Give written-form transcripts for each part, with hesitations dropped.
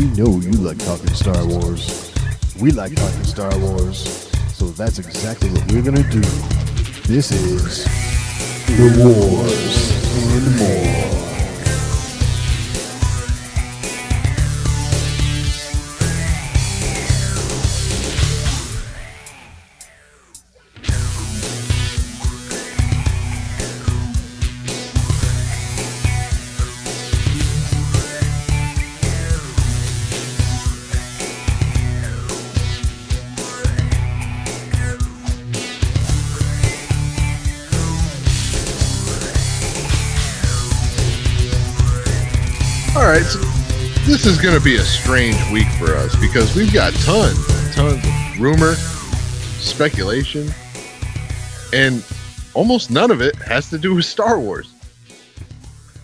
We know you like talking Star Wars. We like talking Star Wars. So that's exactly what we're gonna do. This is The Wars and More. Alright, so this is going to be a strange week for us because we've got tons of rumor, speculation, and almost none of it has to do with Star Wars.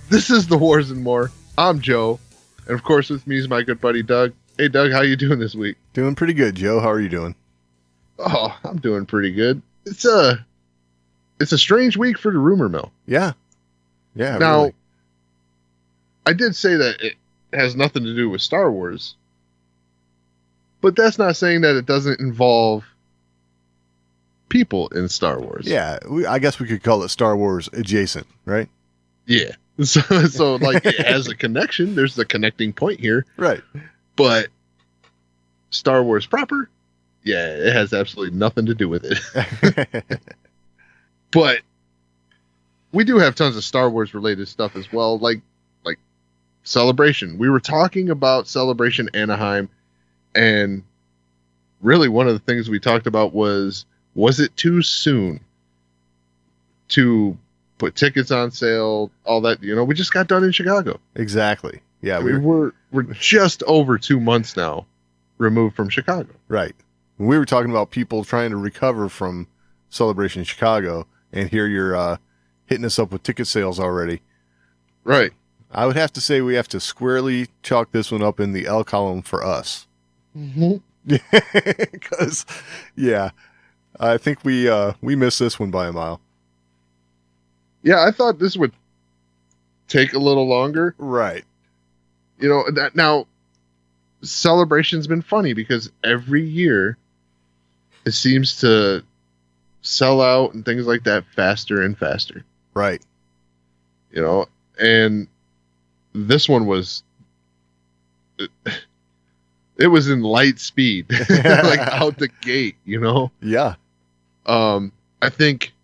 This is The Wars and More. I'm Joe, and of course with me is my good buddy Doug. Hey Doug, how you doing this week? Doing pretty good, Joe. How are you doing? Oh, I'm doing pretty good. It's a strange week for the rumor mill. Yeah. Yeah, Now, really. I did say that it has nothing to do with Star Wars, but that's not saying that it doesn't involve people in Star Wars. Yeah, I guess we could call it Star Wars adjacent, right? Yeah. So like it has a connection. There's the connecting point here. Right. But Star Wars proper, yeah, it has absolutely nothing to do with it. But we do have tons of Star Wars related stuff as well, like Celebration. We were talking about Celebration Anaheim, and really one of the things we talked about was it too soon to put tickets on sale, all that, we just got done in Chicago. Exactly. Yeah, we're just over 2 months now removed from Chicago. Right. We were talking about people trying to recover from Celebration Chicago, and here you're hitting us up with ticket sales already. Right. I would have to say we have to squarely chalk this one up in the L column for us. Mm-hmm. Because, yeah, I think we missed this one by a mile. Yeah, I thought this would take a little longer. Right. Now, Celebration's been funny because every year it seems to sell out and things like that faster and faster. Right. And this one was, it was in light speed, like out the gate, Yeah. I think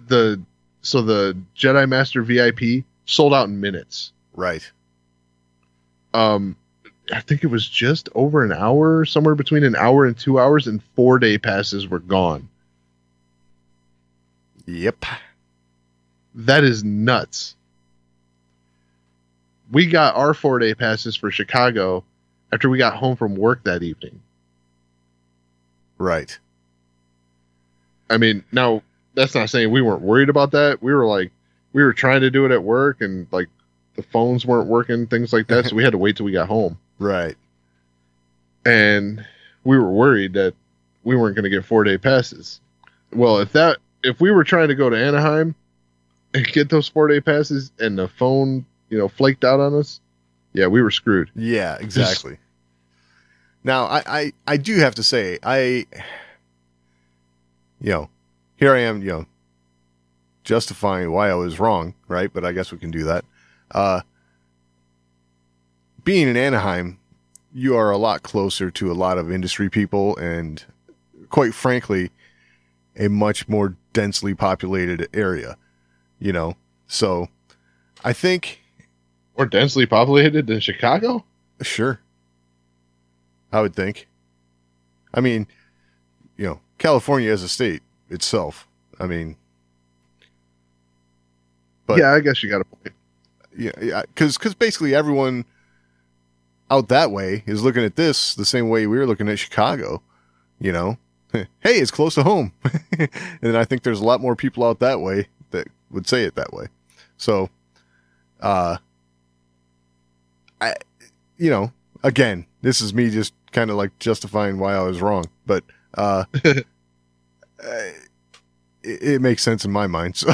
the Jedi Master VIP sold out in minutes. Right. I think it was just over an hour, somewhere between an hour and 2 hours, and 4-day passes were gone. Yep. That is nuts. We got our 4-day passes for Chicago after we got home from work that evening. Right. I mean, now that's not saying we weren't worried about that. We were trying to do it at work, and like the phones weren't working, things like that. So we had to wait till we got home. Right. And we were worried that we weren't going to get 4-day passes. Well, if we were trying to go to Anaheim and get those 4-day passes and the phone, flaked out on us, yeah, we were screwed. Yeah, exactly. Now, I do have to say, here I am, justifying why I was wrong, right? But I guess we can do that. Being in Anaheim, you are a lot closer to a lot of industry people and, quite frankly, a much more densely populated area, So I think... More densely populated than Chicago? Sure. I would think. I mean, California as a state itself. I mean... But, yeah, I guess you got a point. Yeah, because basically everyone out that way is looking at this the same way we were looking at Chicago, Hey, it's close to home. And I think there's a lot more people out that way that would say it that way. So, again, this is me just kind of like justifying why I was wrong, but it makes sense in my mind. So,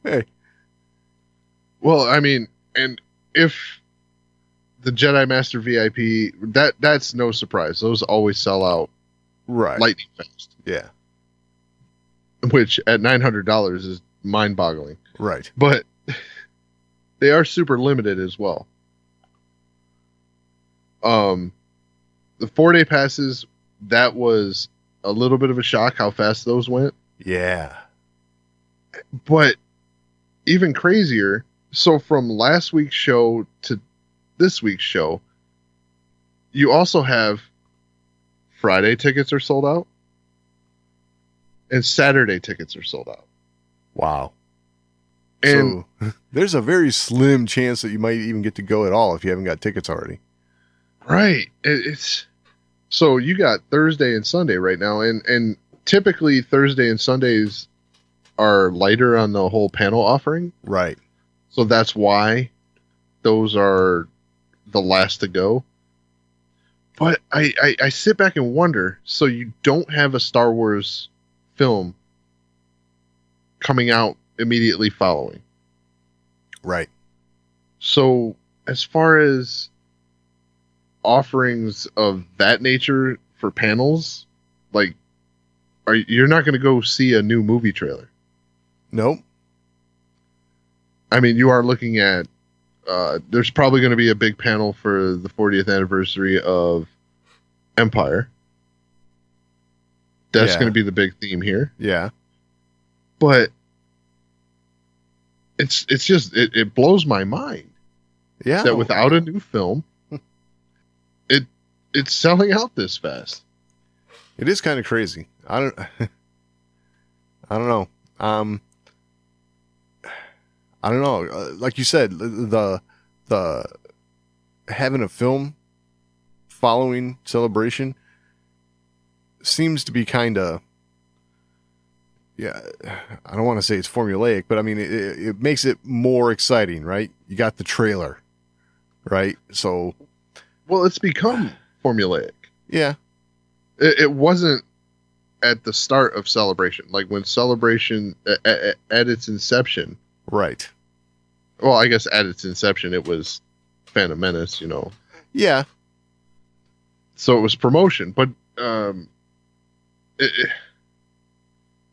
hey. Well, I mean, and if the Jedi Master VIP, that's no surprise. Those always sell out Right. lightning fast. Yeah. Which at $900 is mind-boggling. Right. But they are super limited as well. The 4-day passes, that was a little bit of a shock how fast those went. Yeah. But even crazier, so from last week's show to this week's show, you also have Friday tickets are sold out and Saturday tickets are sold out. Wow. And so there's a very slim chance that you might even get to go at all if you haven't got tickets already. Right. It's so you got Thursday and Sunday right now, and typically Thursday and Sundays are lighter on the whole panel offering. Right. So that's why those are the last to go. But I sit back and wonder, so you don't have a Star Wars film coming out immediately following. Right. So as far as offerings of that nature for panels, like, you're not going to go see a new movie trailer. Nope. I mean, you are looking at, there's probably going to be a big panel for the 40th anniversary of Empire. That's going to be the big theme here. Yeah. But it's just, it blows my mind. Yeah. That without a new film, it's selling out this fast. It is kind of crazy. I don't know. I don't know. Like you said, the having a film following Celebration seems to be kind of, yeah, I don't want to say it's formulaic, but I mean, it makes it more exciting, right? You got the trailer, right? So, well, it's become formulaic. Yeah. It wasn't at the start of Celebration. Like when Celebration, at its inception. Right. Well, I guess at its inception, it was Phantom Menace, you know. Yeah. So it was promotion, but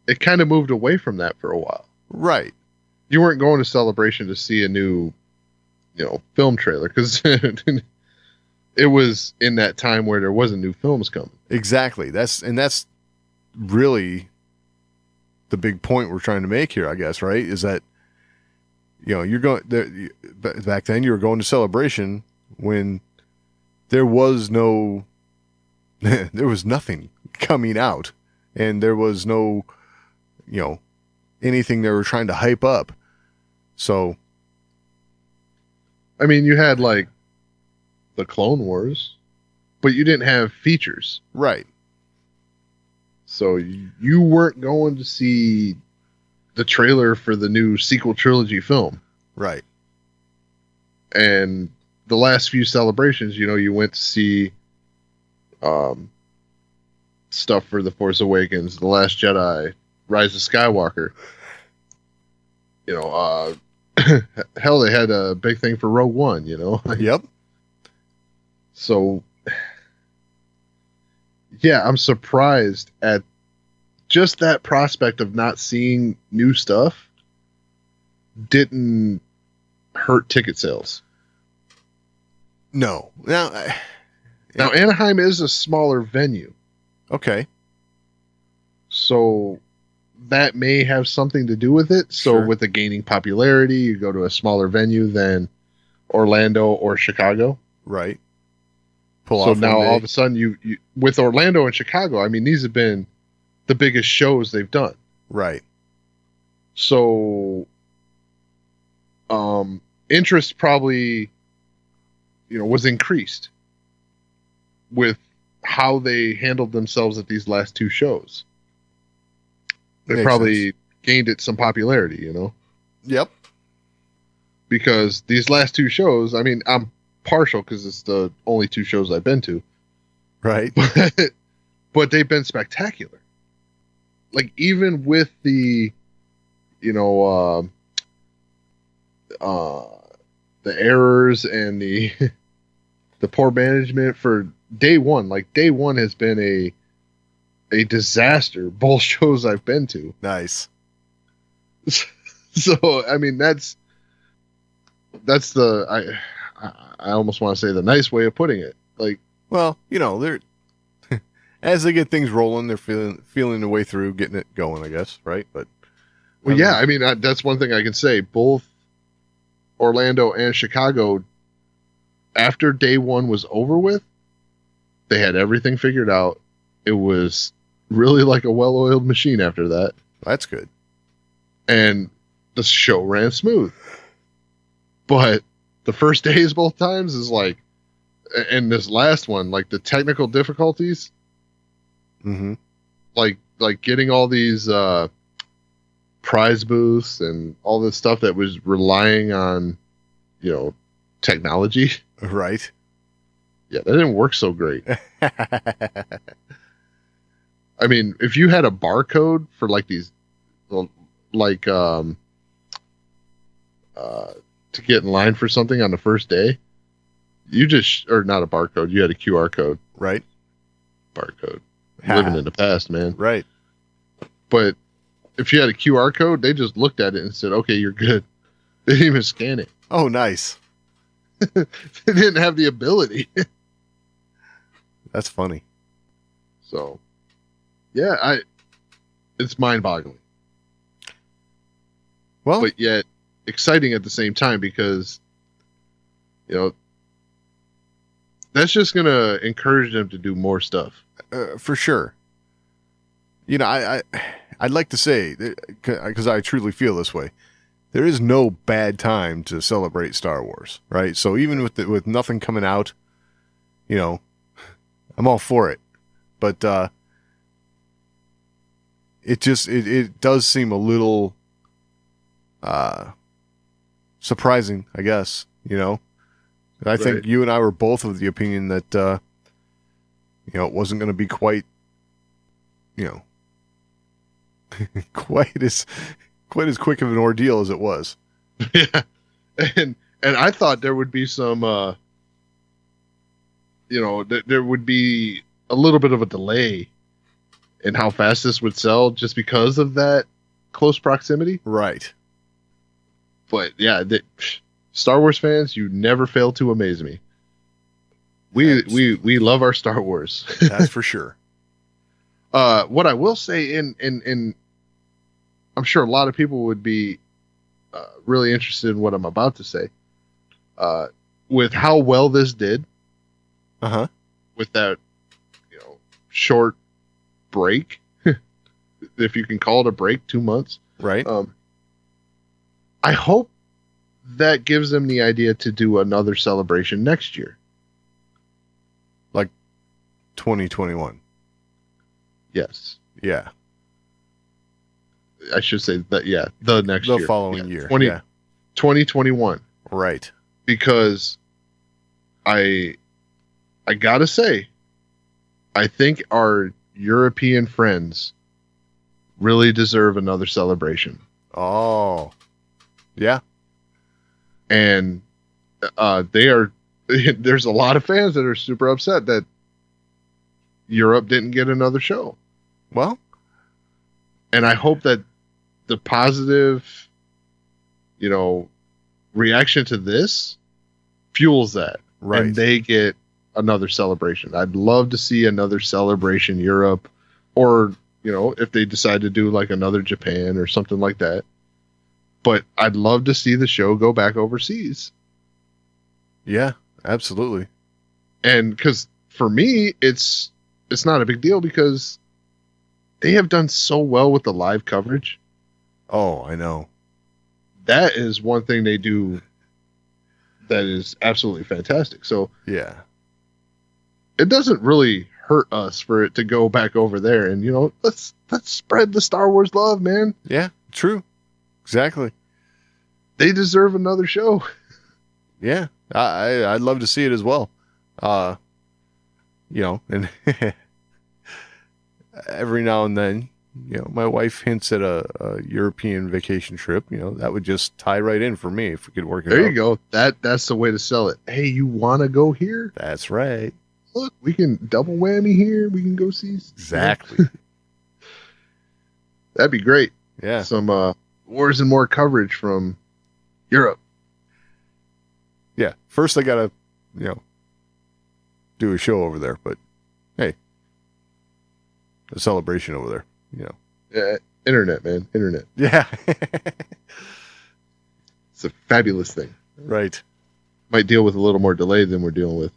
it kind of moved away from that for a while. Right. You weren't going to Celebration to see a new, film trailer because it was in that time where there wasn't new films coming. Exactly. That's really the big point we're trying to make here, I guess, right? Is that, you're going there, back then you were going to Celebration when there was nothing coming out and there was no, anything they were trying to hype up. So, I mean, you had like the Clone Wars, but you didn't have features. Right. So you weren't going to see the trailer for the new sequel trilogy film. Right. And the last few Celebrations, you went to see stuff for The Force Awakens, The Last Jedi, Rise of Skywalker. Hell, they had a big thing for Rogue One, Yep. So, yeah, I'm surprised at just that prospect of not seeing new stuff didn't hurt ticket sales. No. Now, Anaheim is a smaller venue. Okay. So that may have something to do with it. So Sure. with the gaining popularity, you go to a smaller venue than Orlando or Chicago. Right. So now all of a sudden you with Orlando and Chicago, I mean, these have been the biggest shows they've done. Right. So interest probably, was increased with how they handled themselves at these last two shows. They Makes probably sense. gained it some popularity, Yep. because these last two shows, I mean, I'm partial because it's the only two shows I've been to, Right. but they've been spectacular. Like even with the, the errors and the the poor management for day one. Like day one has been a disaster. Both shows I've been to. Nice. So I mean that's the I almost want to say the nice way of putting it. Like, well, they're as they get things rolling, they're feeling the way through, getting it going, I guess, right? But well, yeah, I mean that's one thing I can say. Both Orlando and Chicago, after day one was over with, they had everything figured out. It was really like a well-oiled machine after that. That's good. And the show ran smooth. But the first days both times is like, and this last one, like the technical difficulties, like getting all these prize booths and all this stuff that was relying on, technology. Right. Yeah, that didn't work so great. I mean, if you had a barcode for like these, like to get in line for something on the first day, or not a barcode, you had a QR code. Right. Barcode. Living in the past, man. Right. But if you had a QR code, they just looked at it and said, okay, you're good. They didn't even scan it. Oh, nice. They didn't have the ability. That's funny. So, yeah, it's mind-boggling. Well, but yet exciting at the same time because, that's just going to encourage them to do more stuff. For sure. I'd like to say, because I truly feel this way, there is no bad time to celebrate Star Wars, right? So even with nothing coming out, I'm all for it. But it does seem a little surprising, I guess. I think you and I were both of the opinion that it wasn't going to be quite quite as quick of an ordeal as it was. Yeah, and I thought there would be some, there would be a little bit of a delay in how fast this would sell, just because of that close proximity. Right. But yeah, Star Wars fans, you never fail to amaze me. We love our Star Wars. That's for sure. What I will say, in I'm sure a lot of people would be really interested in what I'm about to say. With how well this did, with that, short break, if you can call it a break, 2 months, right? I hope that gives them the idea to do another celebration next year, like 2021. Yes. Yeah. I should say that. Yeah, the next year, the following year, 2021. Right. Because I gotta say, I think our European friends really deserve another celebration. Oh, yeah. And there's a lot of fans that are super upset that Europe didn't get another show. Well, and I hope that the positive, reaction to this fuels that. Right. And they get another celebration. I'd love to see another celebration Europe, or, if they decide to do like another Japan or something like that. But I'd love to see the show go back overseas. Yeah, absolutely. And because for me, it's not a big deal because they have done so well with the live coverage. Oh, I know. That is one thing they do that is absolutely fantastic. So yeah, it doesn't really hurt us for it to go back over there and, let's spread the Star Wars love, man. Yeah, true. Exactly. They deserve another show. Yeah, I'd love to see it as well. And every now and then, my wife hints at a European vacation trip. That would just tie right in for me if we could work it out. There you go. That's the way to sell it. Hey, you want to go here? That's right. Look, we can double whammy here. We can go see. Exactly. That'd be great. Yeah. Some Wars and More coverage from Europe. Yeah. First, I gotta, do a show over there. But hey, a celebration over there. Yeah, internet, man, internet. Yeah. It's a fabulous thing. Right. Might deal with a little more delay than we're dealing with.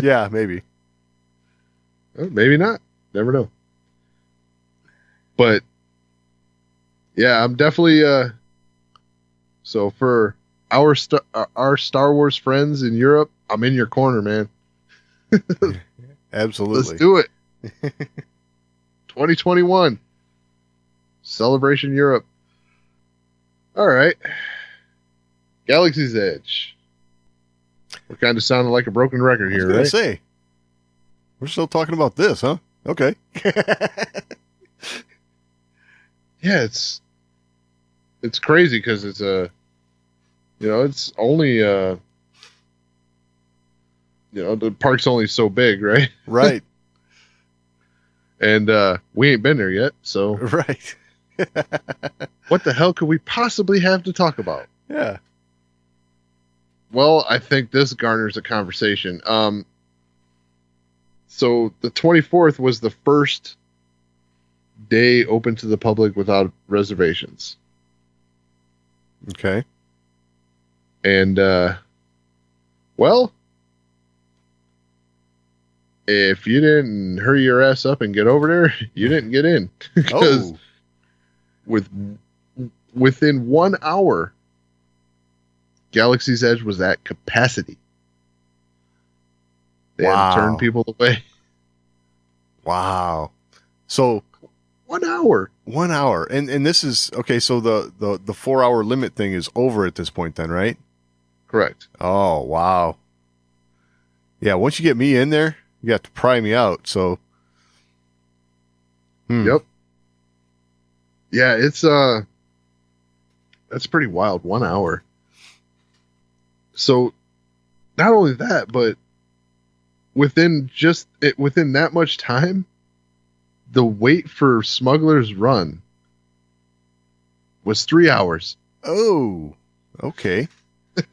Yeah, maybe. Well, maybe not. Never know. But yeah, I'm definitely so for our Star Wars friends in Europe, I'm in your corner, man. Absolutely. Let's do it. 2021 Celebration Europe. All right. Galaxy's Edge. We're kind of sounding like a broken record here, right? Say, we're still talking about this, huh? Okay. Yeah, it's crazy because it's it's only the park's only so big, right? Right. And we ain't been there yet, so right. What the hell could we possibly have to talk about? Yeah. Well, I think this garners a conversation. So the 24th was the first day open to the public without reservations. Okay. And, well, if you didn't hurry your ass up and get over there, you didn't get in. Because within 1 hour, Galaxy's Edge was at capacity. They had to turn people away. Wow. So 1 hour. 1 hour. And this is okay, so the 4 hour limit thing is over at this point then, right? Correct. Oh, wow. Yeah, once you get me in there, you have to pry me out, so Yep. Yeah, it's that's pretty wild. 1 hour. So not only that, but within that much time, the wait for Smuggler's Run was 3 hours. Oh, okay.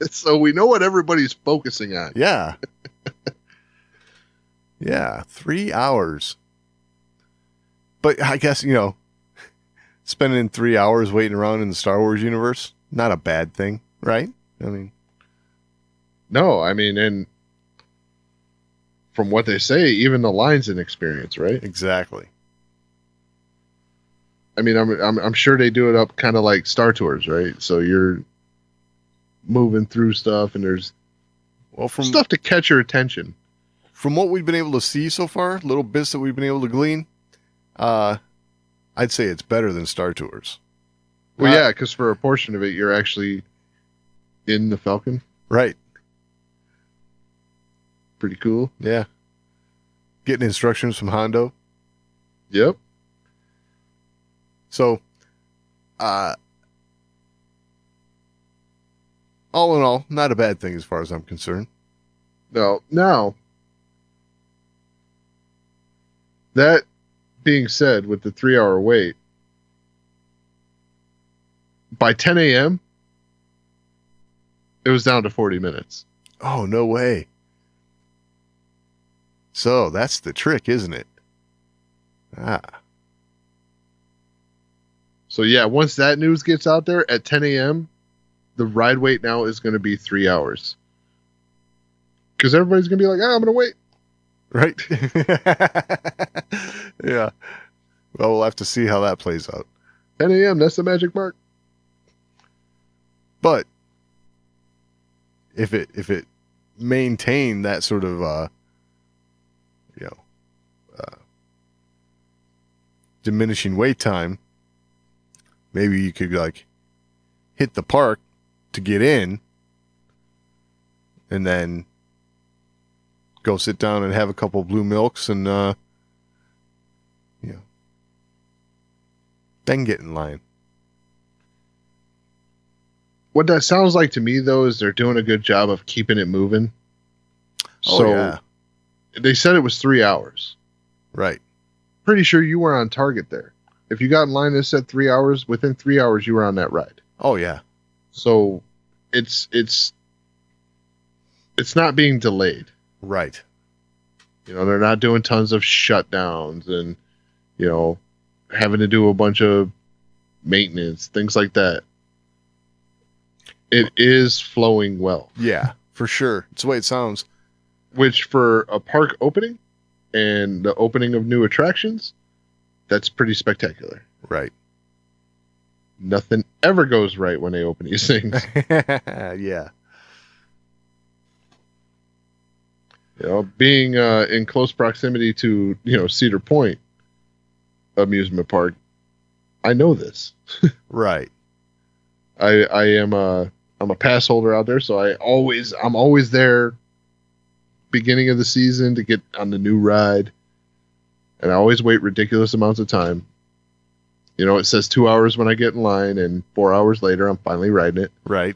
So we know what everybody's focusing on. Yeah. Yeah, 3 hours. But I guess, spending 3 hours waiting around in the Star Wars universe, not a bad thing, right? I mean, no, and from what they say, even the line's an experience, right? Exactly. I mean, I'm sure they do it up kind of like Star Tours, right? So you're moving through stuff, and there's stuff to catch your attention. From what we've been able to see so far, little bits that we've been able to glean, I'd say it's better than Star Tours. Well, yeah, because for a portion of it, you're actually in the Falcon. Right. Pretty cool. Yeah. Getting instructions from Hondo. Yep. So, all in all, not a bad thing as far as I'm concerned. No. Now, that being said, with the 3 hour wait, by 10 a.m., it was down to 40 minutes. Oh, no way. So that's the trick, isn't it? So yeah, once that news gets out there at 10 a.m., the ride wait now is going to be 3 hours. Because everybody's going to be like, I'm going to wait. Right? Yeah. Well, we'll have to see how that plays out. 10 a.m., that's the magic mark. But if it maintained that sort of diminishing wait time, maybe you could hit the park to get in and then go sit down and have a couple blue milks and Then get in line. What that sounds like to me, though, is they're doing a good job of keeping it moving. Oh, So yeah. they said it was 3 hours. Right. Pretty sure you were on target there. If you got in line that said 3 hours, within 3 hours you were on that ride. Oh, yeah. So it's not being delayed. Right. You know, they're not doing tons of shutdowns and, you know, having to do a bunch of maintenance, things like that. It is flowing well. Yeah, for sure. It's the way it sounds. Which for a park opening and the opening of new attractions, that's pretty spectacular. Right. Nothing ever goes right when they open these things. Yeah. You know, being in close proximity to, you know, Cedar Point amusement park, I know this. Right. I'm a pass holder out there, so I'm always there beginning of the season to get on the new ride. And I always wait ridiculous amounts of time. You know, it says 2 hours when I get in line, and 4 hours later I'm finally riding it. Right.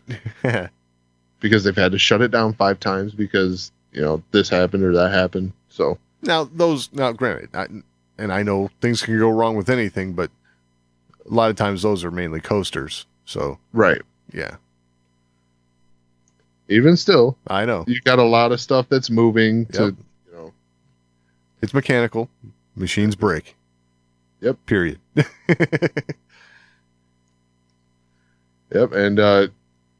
Because they've had to shut it down 5 times because, you know, this happened or that happened. So now granted, I know things can go wrong with anything, but a lot of times those are mainly coasters. So right. Yeah. Even still, I know you got a lot of stuff that's moving to, you know, it's mechanical. Machines break. Yep. Period. Yep. And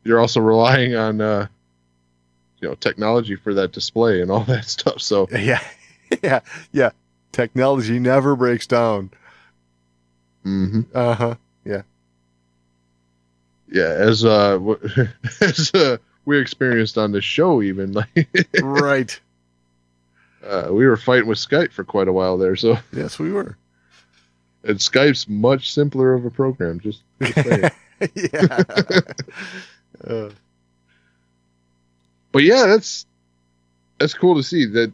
you're also relying on, you know, technology for that display and all that stuff. So yeah. Technology never breaks down. Mm-hmm. Uh-huh. Yeah. Yeah. As we experienced on this show, even like right. We were fighting with Skype for quite a while there. So yes, we were. And Skype's much simpler of a program. Just saying. Yeah. But yeah, that's cool to see that,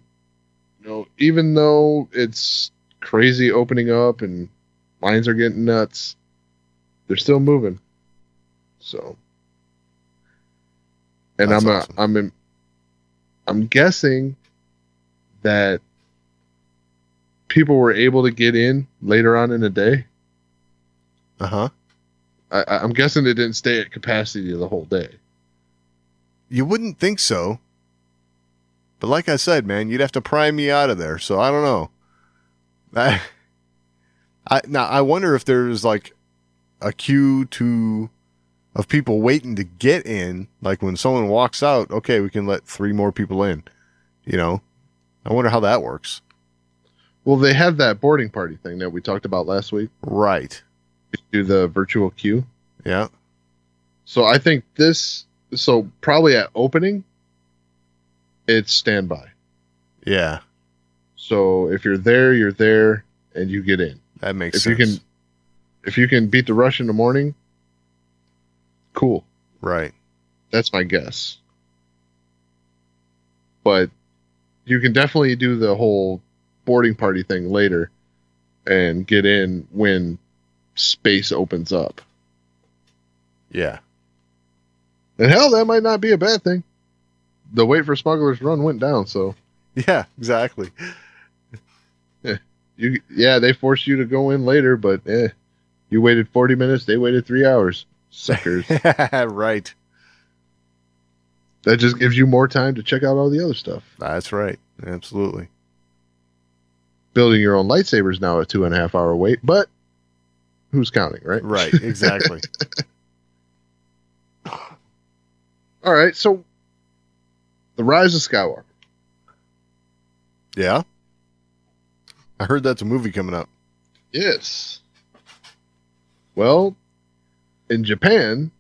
you know, even though it's crazy opening up and lines are getting nuts, they're still moving. So, and that's awesome. I'm guessing that people were able to get in later on in the day. Uh-huh. I'm guessing they didn't stay at capacity the whole day. You wouldn't think so. But like I said, man, you'd have to pry me out of there. So I don't know. I wonder if there's like a queue of people waiting to get in. Like when someone walks out, okay, we can let 3 more people in. You know, I wonder how that works. Well, they have that boarding party thing that we talked about last week. Right. Do the virtual queue. Yeah. So I think probably at opening, it's standby. Yeah. So if you're there, and you get in. That makes sense. If you can beat the rush in the morning, cool. Right. That's my guess. But you can definitely do the whole boarding party thing later and get in when space opens up. Yeah. And hell, that might not be a bad thing. The wait for Smuggler's Run went down, so. Yeah, exactly. They forced you to go in later, but you waited 40 minutes, they waited 3 hours. Suckers. Right. That just gives you more time to check out all the other stuff. That's right. Absolutely. Building your own lightsabers now a 2.5 hour wait, but who's counting, right? Right, exactly. All right, so the Rise of Skywalker. Yeah? I heard that's a movie coming up. Yes. Well, in Japan,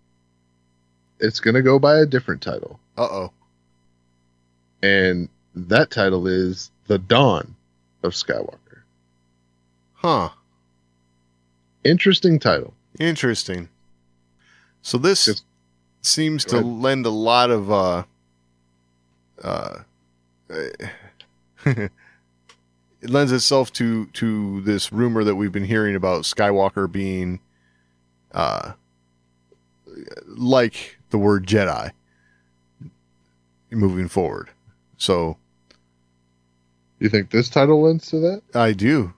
it's going to go by a different title. Uh-oh. And that title is The Dawn of Skywalker. Huh. Interesting title. Interesting. So this seems to lend a lot of it lends itself to this rumor that we've been hearing about Skywalker being uh, like the word Jedi moving forward. So You think this title lends to that? I do.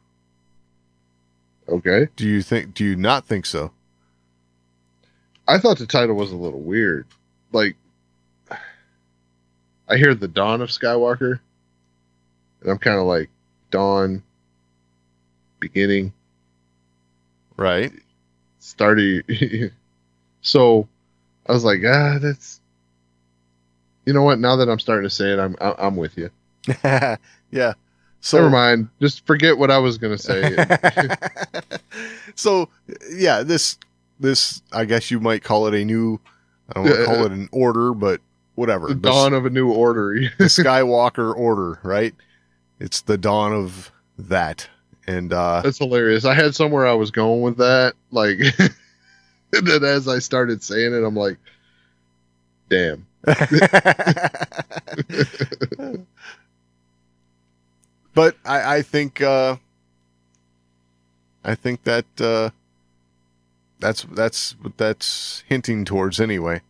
Okay. Do you not think so? I thought the title was a little weird. Like, I hear the dawn of Skywalker, and I'm kind of like, dawn, beginning, Right. starting. So I was like, that's. You know what? Now that I'm starting to say it, I'm with you. Yeah. So Never mind. Just forget what I was gonna say. So yeah, this I guess you might call it a new. I don't want to call it an order, but whatever. The dawn of a new order. The Skywalker order, right? It's the dawn of that, and That's hilarious. I had somewhere I was going with that, like, and then as I started saying it, I'm like, damn. But I think that that's what that's hinting towards anyway.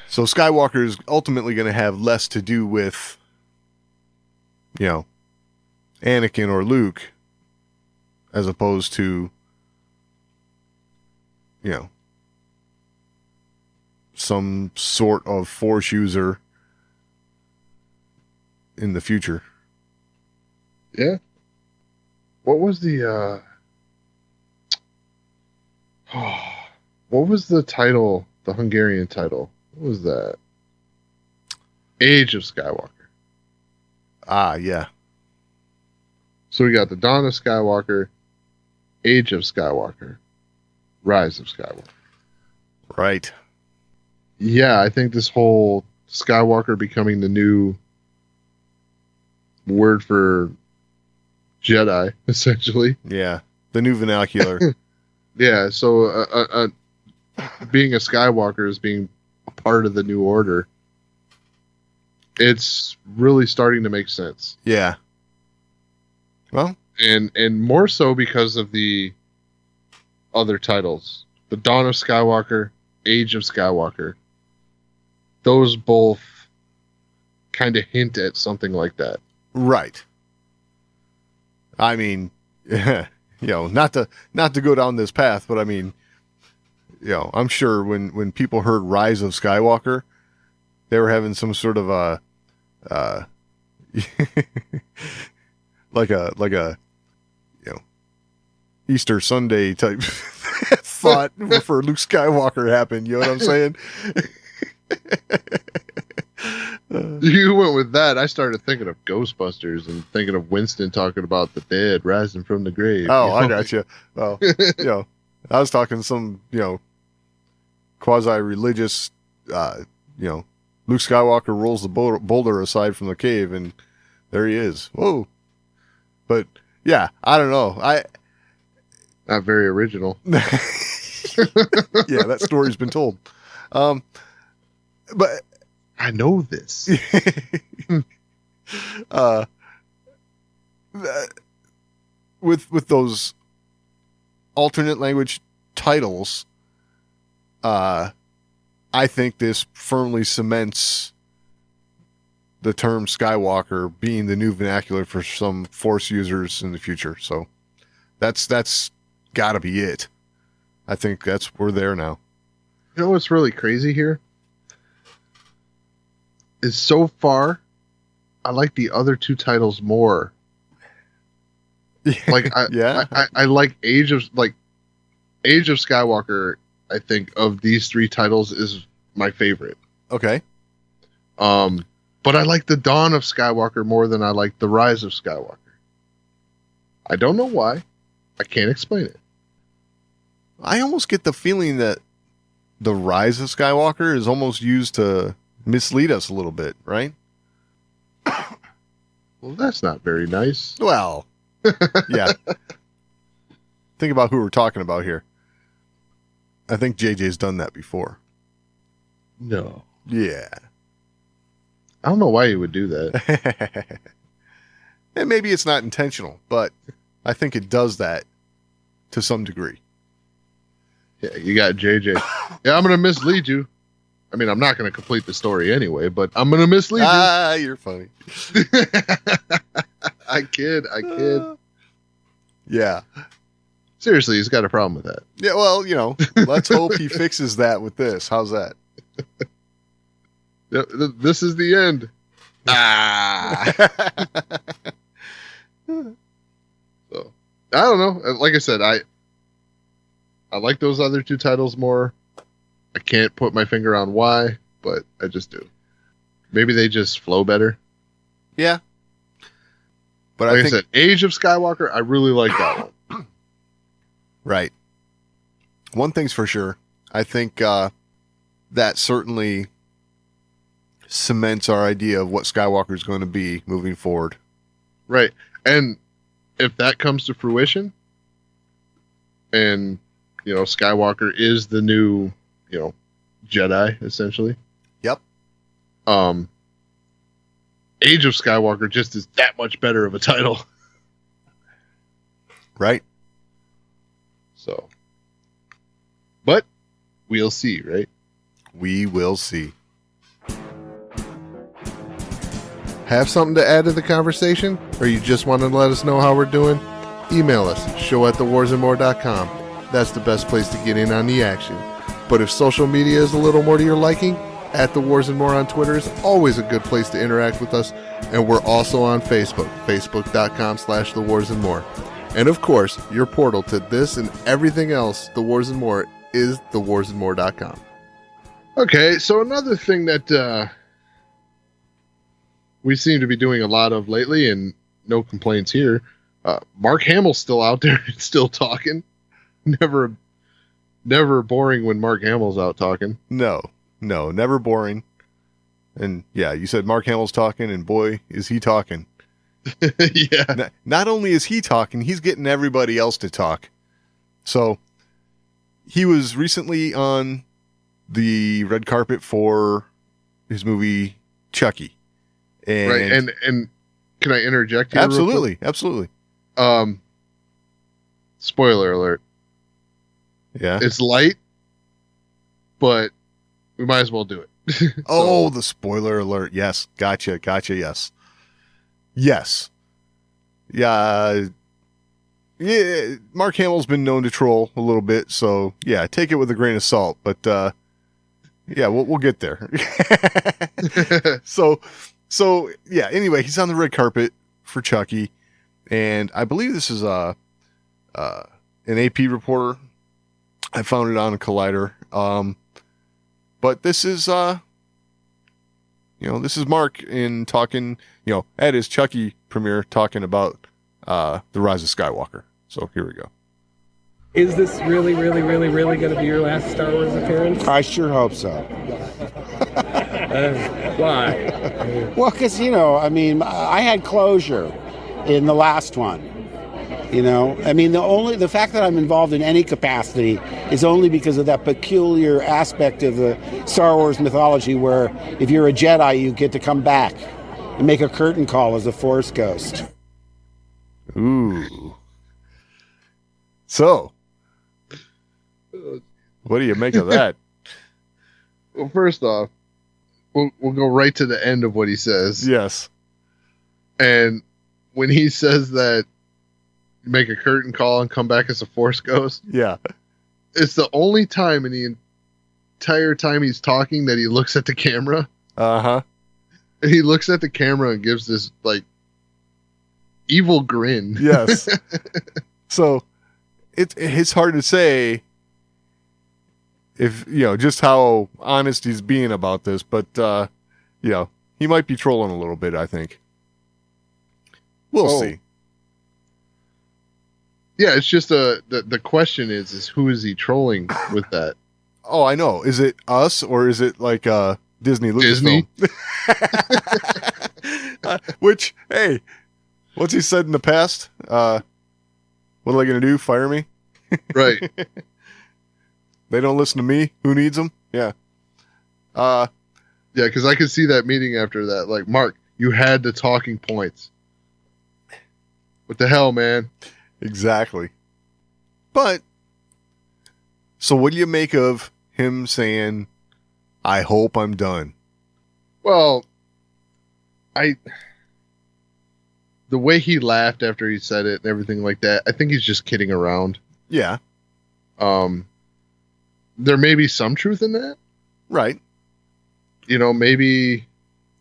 So Skywalker is ultimately going to have less to do with, Anakin or Luke, as opposed to, some sort of Force user in the future. Yeah. What was the what was the title, the Hungarian title? What was that? Age of Skywalker. Ah, yeah. So we got the Dawn of Skywalker, Age of Skywalker, Rise of Skywalker. Right. Yeah, I think this whole Skywalker becoming the new word for Jedi, essentially. Yeah. The new vernacular. Yeah, so being a Skywalker is being a part of the new order. It's really starting to make sense. Yeah. Well, And more so because of the other titles. The Dawn of Skywalker, Age of Skywalker. Those both kind of hint at something like that. right. I mean, not to go down this path, but I mean, I'm sure when people heard Rise of Skywalker, they were having some sort of a like a Easter Sunday type thought for Luke Skywalker happened. You know what I'm saying? You went with that. I started thinking of Ghostbusters and thinking of Winston talking about the dead rising from the grave. Oh, I got you. Well, I was talking some, quasi-religious, Luke Skywalker rolls the boulder aside from the cave, and there he is. Whoa. But, yeah, I don't know. Not very original. Yeah, that story's been told. But I know this. With those alternate language titles, I think this firmly cements the term Skywalker being the new vernacular for some Force users in the future. So that's got to be it. I think we're there now. You know what's really crazy here? Is so far, I like the other two titles more. Like I like Age of Skywalker. I think of these three titles is my favorite. Okay. But I like the Dawn of Skywalker more than I like the Rise of Skywalker. I don't know why. I can't explain it. I almost get the feeling that the Rise of Skywalker is almost used to mislead us a little bit, right? Well, that's not very nice. Well, yeah. Think about who we're talking about here. I think JJ's done that before. No. Yeah. I don't know why you would do that. And maybe it's not intentional, but I think it does that to some degree. Yeah, you got JJ. Yeah, I'm gonna mislead you. I mean, I'm not gonna complete the story anyway, but I'm gonna mislead you. Ah, you're funny. I kid. Yeah. Seriously, he's got a problem with that. Yeah, well, let's hope he fixes that with this. How's that? This is the end. Ah. So, I don't know. Like I said, I like those other two titles more. I can't put my finger on why, but I just do. Maybe they just flow better. Yeah. But like I said, Age of Skywalker, I really like that one. Right. One thing's for sure. I think that certainly cements our idea of what Skywalker is going to be moving forward. Right. And if that comes to fruition, and, Skywalker is the new, Jedi, essentially. Yep. Age of Skywalker just is that much better of a title. Right. So, but we'll see, right? We will see. Have something to add to the conversation? Or you just want to let us know how we're doing? Email us, show@thewarsandmore.com. That's the best place to get in on the action. But if social media is a little more to your liking, @TheWarsandMore on Twitter is always a good place to interact with us. And we're also on Facebook, facebook.com/TheWarsandMore. And of course, your portal to this and everything else, The Wars and More, is thewarsandmore.com. Okay, so another thing that we seem to be doing a lot of lately, and no complaints here, Mark Hamill's still out there and still talking. Never boring when Mark Hamill's out talking. No, never boring. And yeah, you said Mark Hamill's talking, and boy, is he talking. Yeah. Not only is he talking, he's getting everybody else to talk. So he was recently on the red carpet for his movie Chucky. And right, and can I interject here? Absolutely. Spoiler alert. Yeah. It's light, but we might as well do it. Oh, the spoiler alert. Yes. Gotcha. Yes. Yes. Yeah. Mark Hamill's been known to troll a little bit, so yeah, take it with a grain of salt. But yeah, we'll get there. So yeah. Anyway, he's on the red carpet for Chucky, and I believe this is an AP reporter. I found it on a Collider. But this is this is Mark in talking, at his Chucky premiere talking about the Rise of Skywalker. So here we go. Is this really going to be your last Star Wars appearance? I sure hope so. Why? Well, because, I had closure in the last one. The fact that I'm involved in any capacity is only because of that peculiar aspect of the Star Wars mythology where if you're a Jedi, you get to come back and make a curtain call as a Force ghost. Ooh. So, what do you make of that? Well, first off, we'll go right to the end of what he says. Yes. And when he says that make a curtain call and come back as a Force ghost. Yeah. It's the only time in the entire time he's talking that he looks at the camera. Uh-huh. And he looks at the camera and gives this, evil grin. Yes. So, it's hard to say if, just how honest he's being about this, but, he might be trolling a little bit, I think. We'll see. Yeah, it's just the question is who is he trolling with that? Oh, I know. Is it us or is it like Disney? Which, hey, what's he said in the past? What are they going to do? Fire me? Right. They don't listen to me. Who needs them? Yeah. Yeah, because I could see that meeting after that. Like, Mark, you had the talking points. What the hell, man? Exactly. But So what do you make of him saying, "I hope I'm done"? Well, the way he laughed after he said it and everything like that, I think he's just kidding around. Yeah. There may be some truth in that. Right. Maybe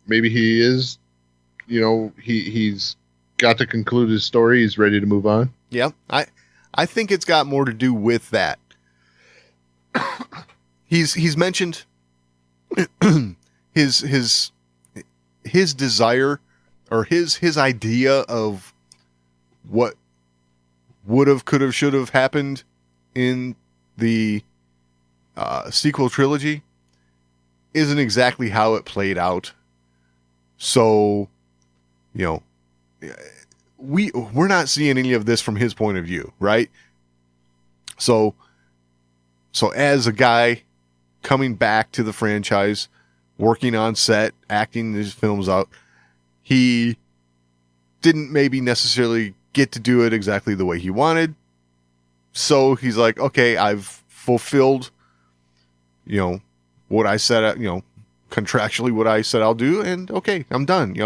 he is, he's got to conclude his story. He's ready to move on. Yeah. I think it's got more to do with that. He's mentioned his desire or his idea of what would have, could have, should have happened in the sequel trilogy isn't exactly how it played out. So, we're not seeing any of this from his point of view, right? So as a guy coming back to the franchise, working on set, acting his films out, he didn't maybe necessarily get to do it exactly the way he wanted. So he's like, okay, I've fulfilled, what I said, contractually what I said I'll do, and okay, I'm done.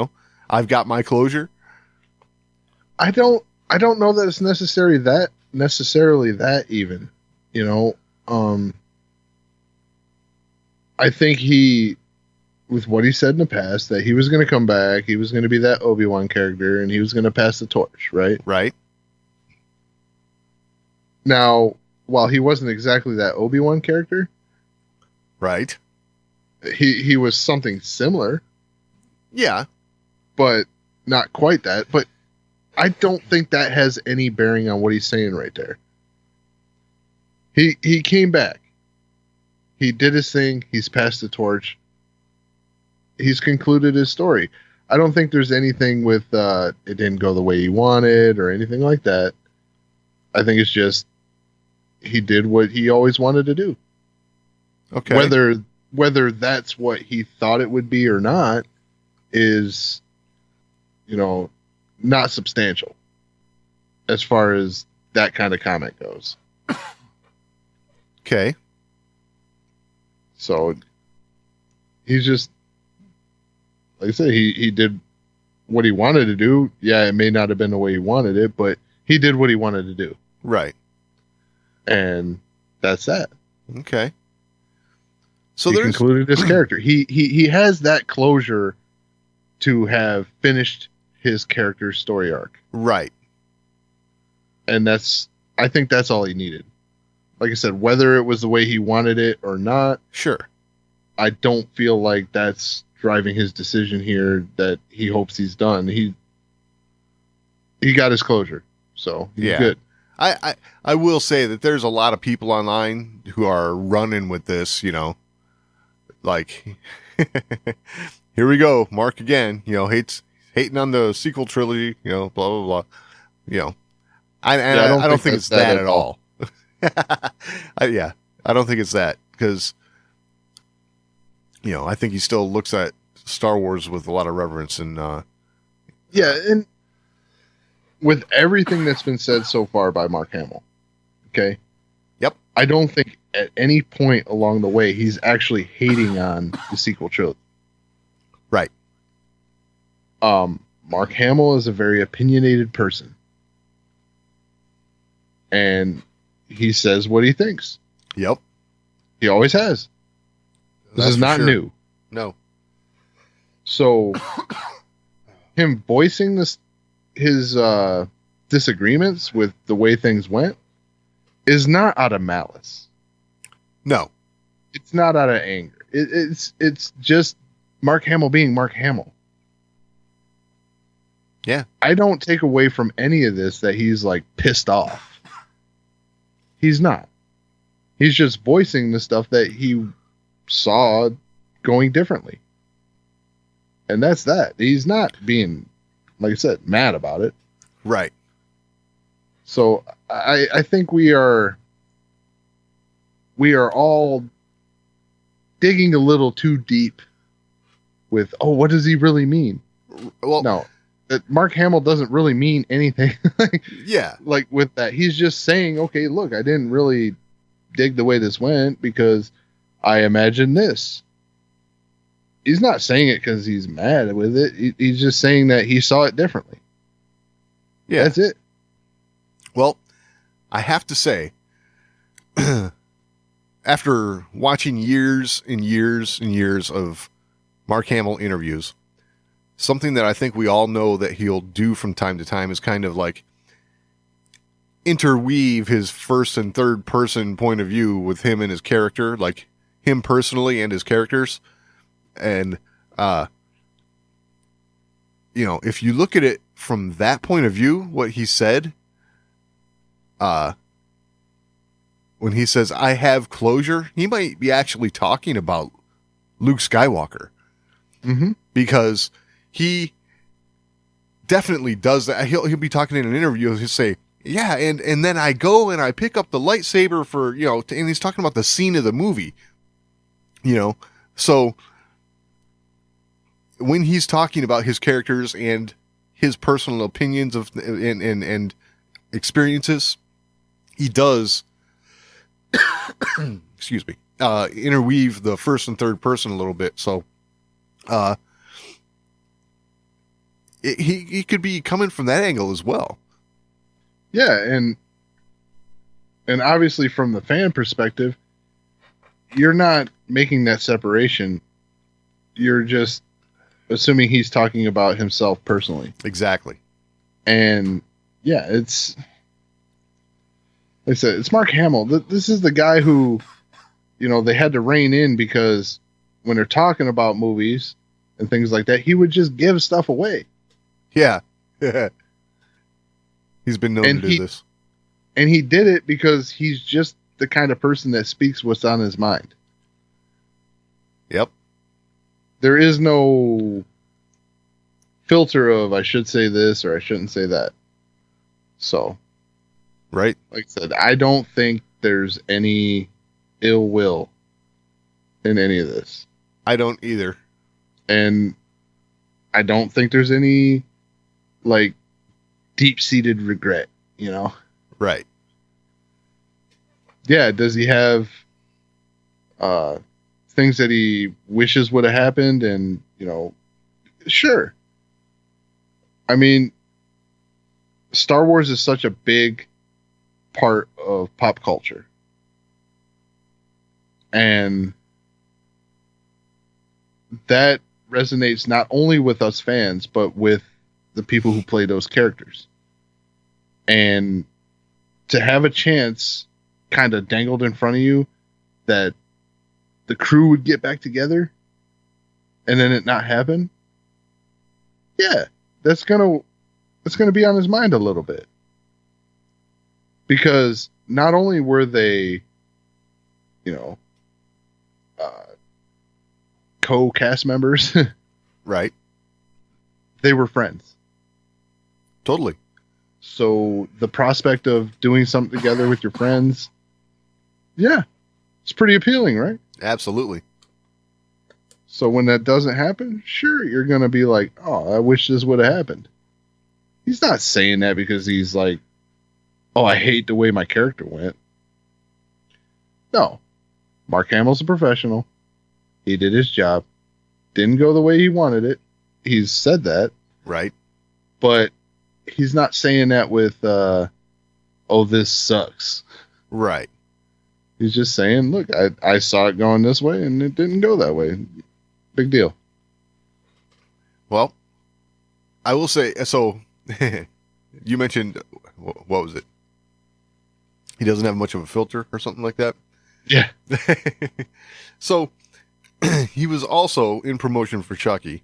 I've got my closure. I don't know that it's necessarily that even, I think with what he said in the past, that he was going to come back, he was going to be that Obi-Wan character, and he was going to pass the torch, right? Right. Now, while he wasn't exactly that Obi-Wan character, right, he was something similar. Yeah. But not quite that. But I don't think that has any bearing on what he's saying right there. He came back. He did his thing. He's passed the torch. He's concluded his story. I don't think there's anything with it didn't go the way he wanted or anything like that. I think it's just he did what he always wanted to do. Okay. Whether that's what he thought it would be or not is, not substantial as far as that kind of comment goes. Okay. So he's just, like I said, he did what he wanted to do. Yeah, it may not have been the way he wanted it, but he did what he wanted to do. Right. And that's that. Okay. So he concluded his character. He has that closure to have finished his character's story arc. Right. And I think that's all he needed. Like I said, whether it was the way he wanted it or not, sure, I don't feel like that's driving his decision here that he hopes he's done. He got his closure. So he's good. I will say that there's a lot of people online who are running with this, like, here we go, Mark again, hating on the sequel trilogy, blah, blah, blah, I don't think it's that at all. I don't think it's that, because, I think he still looks at Star Wars with a lot of reverence and, and with everything that's been said so far by Mark Hamill, okay? Yep. I don't think at any point along the way he's actually hating on the sequel trilogy. Right. Mark Hamill is a very opinionated person. And he says what he thinks. Yep. He always has. This is not new. No. So him voicing his disagreements with the way things went is not out of malice. No. It's not out of anger. It's just Mark Hamill being Mark Hamill. Yeah. I don't take away from any of this that he's like pissed off. He's not. He's just voicing the stuff that he saw going differently. And that's that. He's not being, like I said, mad about it. Right. So I think we are all digging a little too deep with, what does he really mean? Well, no, Mark Hamill doesn't really mean anything. Yeah. Like with that, he's just saying, okay, look, I didn't really dig the way this went because I imagine this. He's not saying it because he's mad with it. He's just saying that he saw it differently. Yeah. That's it. Well, I have to say, after watching years and years and years of Mark Hamill interviews, something that I think we all know that he'll do from time to time is kind of like interweave his first and third person point of view with him and his character, like him personally and his characters. And, if you look at it from that point of view, what he said, when he says, I have closure, he might be actually talking about Luke Skywalker. Mm-hmm. Because he definitely does that. He'll be talking in an interview. He'll say, yeah, and then I go and I pick up the lightsaber for, and he's talking about the scene of the movie, so when he's talking about his characters and his personal opinions of and experiences, he does, excuse me, interweave the first and third person a little bit. So, he could be coming from that angle as well. Yeah, and obviously from the fan perspective, you're not making that separation. You're just assuming he's talking about himself personally. Exactly. And yeah, it's like I said, it's Mark Hamill. This is the guy who, they had to rein in because when they're talking about movies and things like that, he would just give stuff away. Yeah. He's been known to do this. And he did it because he's just the kind of person that speaks what's on his mind. Yep. There is no filter of I should say this or I shouldn't say that. So, right. Like I said, I don't think there's any ill will in any of this. I don't either. And I don't think there's any deep-seated regret, Right. Yeah, does he have things that he wishes would have happened? And, sure. I mean, Star Wars is such a big part of pop culture. And that resonates not only with us fans, but with the people who play those characters. And to have a chance kind of dangled in front of you that the crew would get back together and then it not happen. Yeah, that's going to be on his mind a little bit. Because not only were they, co-cast members, right? They were friends. Totally. So the prospect of doing something together with your friends, yeah, it's pretty appealing, right? Absolutely. So when that doesn't happen, sure, you're going to be like, oh, I wish this would have happened. He's not saying that because he's like, oh, I hate the way my character went. No. Mark Hamill's a professional. He did his job. Didn't go the way he wanted it. He's said that. Right. But he's not saying that with, oh, this sucks. Right. He's just saying, look, I saw it going this way and it didn't go that way. Big deal. Well, I will say, so you mentioned, what was it? He doesn't have much of a filter or something like that. Yeah. So he was also in promotion for Chucky.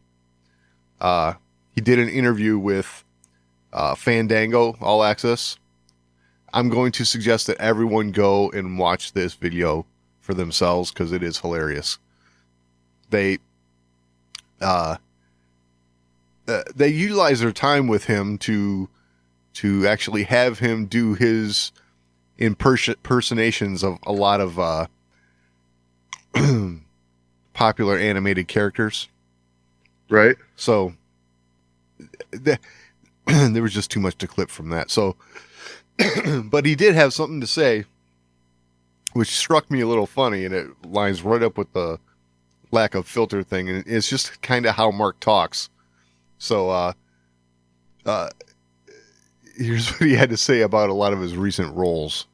He did an interview with Fandango All Access. I'm going to suggest that everyone go and watch this video for themselves because it is hilarious. They utilize their time with him to actually have him do his impersonations of a lot of popular animated characters. Right. So there was just too much to clip from that. So, but he did have something to say which struck me a little funny, and it lines right up with the lack of filter thing, and it's just kind of how Mark talks. So, here's what he had to say about a lot of his recent roles.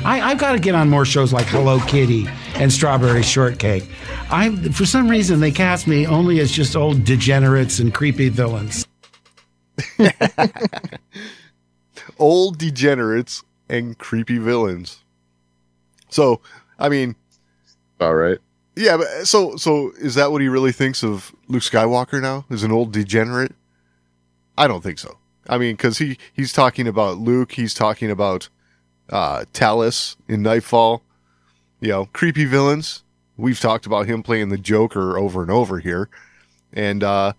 I've got to get on more shows like Hello Kitty and Strawberry Shortcake. For some reason, they cast me only as just old degenerates and creepy villains. Old degenerates and creepy villains. So, I mean, All right. yeah, but so is that what he really thinks of Luke Skywalker now? Is an old degenerate? I don't think so. I mean, because he's talking about Luke, he's talking about Talos in Nightfall, creepy villains. We've talked about him playing the Joker over and over here, and now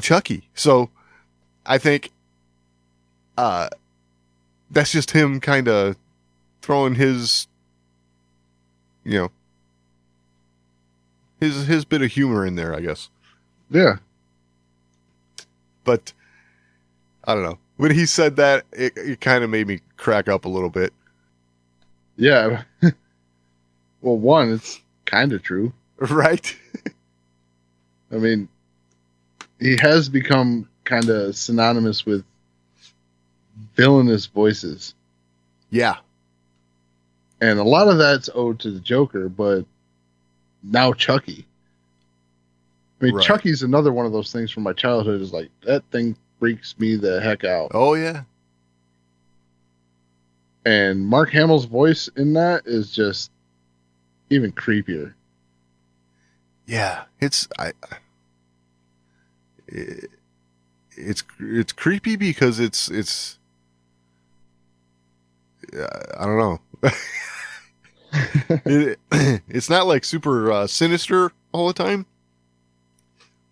Chucky. So I think that's just him kind of throwing his, his bit of humor in there, I guess. Yeah. But I don't know. When he said that, it kind of made me crack up a little bit. Yeah. Well, one, it's kind of true. Right? I mean, he has become kind of synonymous with villainous voices. Yeah. And a lot of that's owed to the Joker, but now Chucky. I mean, Right. Chucky's another one of those things from my childhood. Is like, that thing freaks me the heck out. Oh, yeah. And Mark Hamill's voice in that is just even creepier. Yeah. It's creepy because it's I don't know. It's not like super sinister all the time,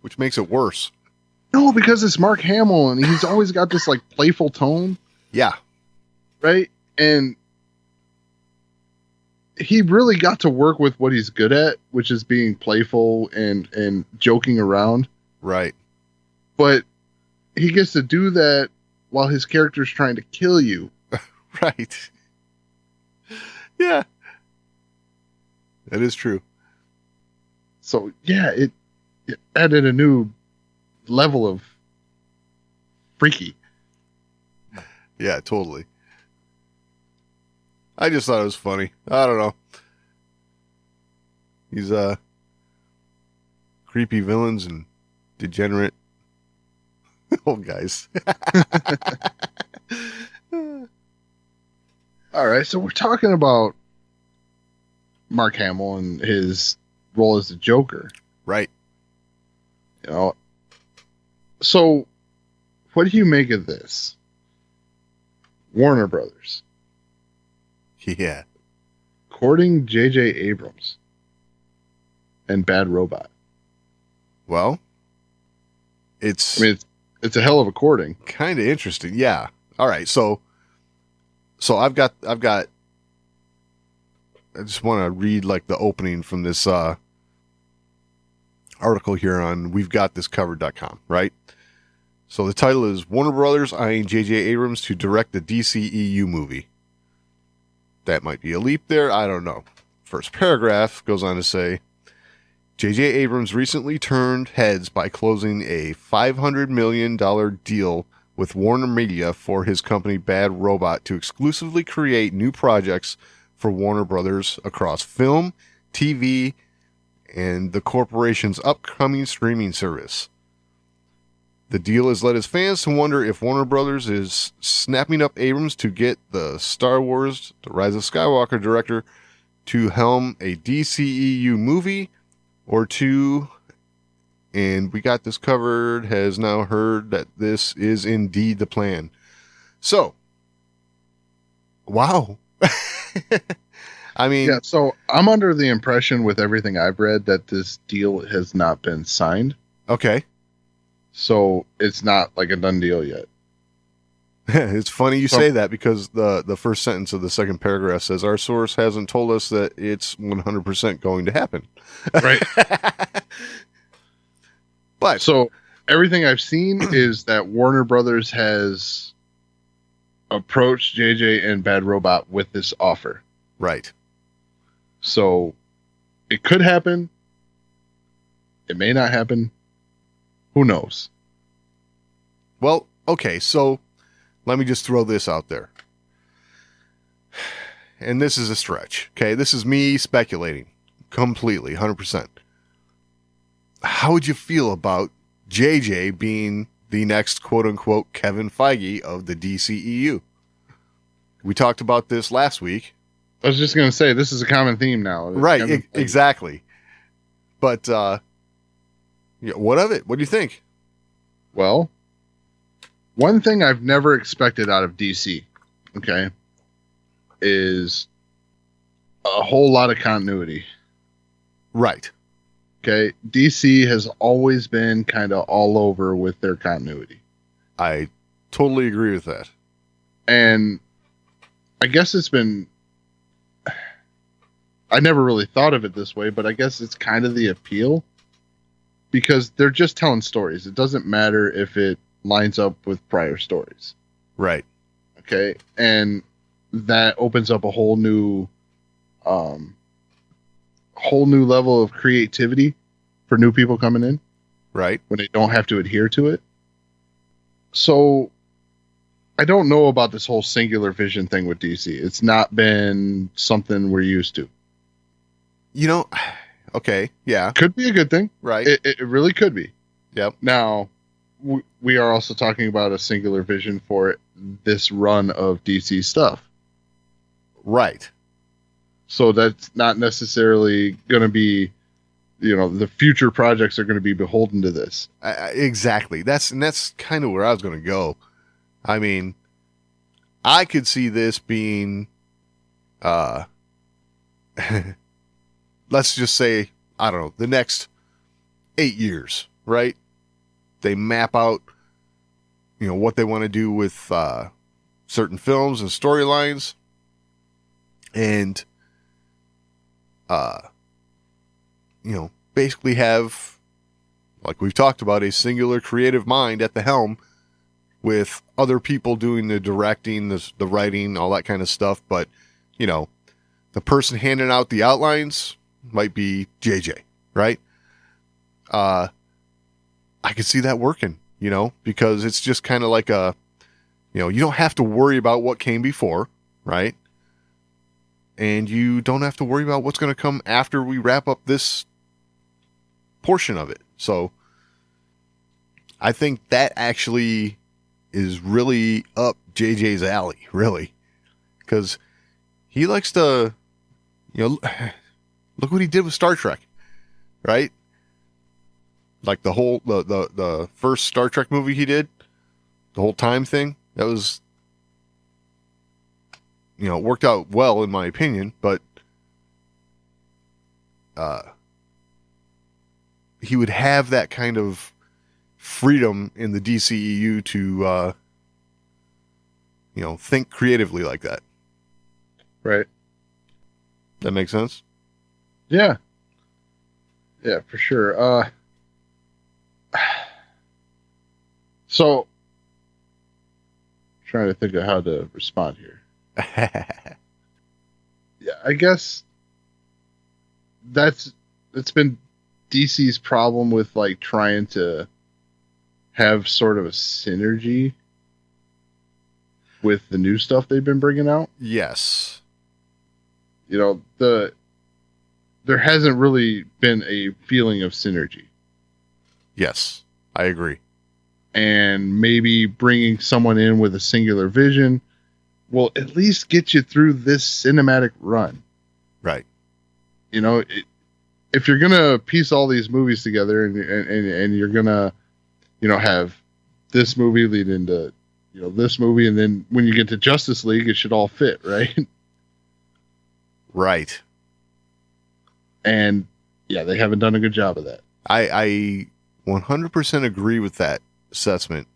which makes it worse. No, because it's Mark Hamill, and he's always got this like playful tone, Yeah. right? And he really got to work with what he's good at, which is being playful and joking around. Right. But he gets to do that while his character's trying to kill you. Right. Yeah. That is true. So yeah, it added a new level of freaky. Yeah, totally. I just thought it was funny. I don't know. He's creepy villains and degenerate old guys. All right, so we're talking about Mark Hamill and his role as the Joker. Right. So what do you make of this? Warner Brothers Yeah. courting J.J. Abrams and Bad Robot. Well, it's I mean, it's a hell of a courting. kind of interesting. Yeah. All right. So I've got I just want to read like the opening from this article here on we'vegotThiscovered.com, right? So the title is Warner Brothers eyeing J.J. Abrams to direct the DCEU movie. That might be a leap there. I don't know. First paragraph goes on to say, J.J. Abrams recently turned heads by closing a $500 million deal with Warner Media for his company Bad Robot to exclusively create new projects for Warner Brothers across film, TV, and the corporation's upcoming streaming service. The deal has led his fans to wonder if Warner Brothers is snapping up Abrams to get the Star Wars, The Rise of Skywalker director to helm a DCEU movie, or to, and We Got This Covered has now heard that this is indeed the plan. So, wow. I mean, Yeah, so I'm under the impression with everything I've read that this deal has not been signed. okay. So it's not like a done deal yet. It's funny you say that because the first sentence of the second paragraph says our source hasn't told us that it's 100% going to happen. Right. But So everything I've seen is that Warner Brothers has approached JJ and Bad Robot with this offer. Right. So it could happen. It may not happen. Who knows? Well, okay, so let me just throw this out there. And this is a stretch, okay? This is me speculating completely, 100%. How would you feel about JJ being the next quote-unquote Kevin Feige of the DCEU? We talked about this last week. I was just going to say, this is a common theme now. Right, exactly. But what of it? What do you think? Well, one thing I've never expected out of DC, okay, is a whole lot of continuity. Right. Okay, DC has always been kind of all over with their continuity. I totally agree with that. And I guess it's been... I never really thought of it this way, but I guess it's kind of the appeal. Because they're just telling stories. It doesn't matter if it lines up with prior stories. Right. Okay, and that opens up a whole new level of creativity for new people coming in. Right. When they don't have to adhere to it. So I don't know about this whole singular vision thing with DC. It's not been something we're used to. You know, okay, yeah. Could be a good thing. Right. It really could be. Yep. Now, we are also talking about a singular vision for this run of DC stuff. Right. So that's not necessarily going to be, the future projects are going to be beholden to this. Exactly. That's kind of where I was going to go. I mean, I could see this being, let's just say, I don't know, the next 8 years, right? They map out, what they want to do with certain films and storylines, and basically have, like we've talked about, a singular creative mind at the helm with other people doing the directing, the writing, all that kind of stuff. But, the person handing out the outlines might be JJ, right? I could see that working, because it's just kind of like you don't have to worry about what came before, right? And you don't have to worry about what's going to come after we wrap up this portion of it. So I think that actually is really up JJ's alley, really. Because he likes to, look what he did with Star Trek, right? Like the first Star Trek movie he did, the whole time thing, that was, it worked out well in my opinion, but he would have that kind of freedom in the DCEU to, think creatively like that. Right. That makes sense? Yeah. Yeah, for sure. So, trying to think of how to respond here. Yeah, I guess that's been DC's problem with like trying to have sort of a synergy with the new stuff they've been bringing out. Yes. There hasn't really been a feeling of synergy. Yes, I agree. And maybe bringing someone in with a singular vision will at least get you through this cinematic run. Right. If you're going to piece all these movies together and you're going to, have this movie lead into, this movie, and then when you get to Justice League, it should all fit, right? Right. And yeah, they haven't done a good job of that. I 100% agree with that assessment.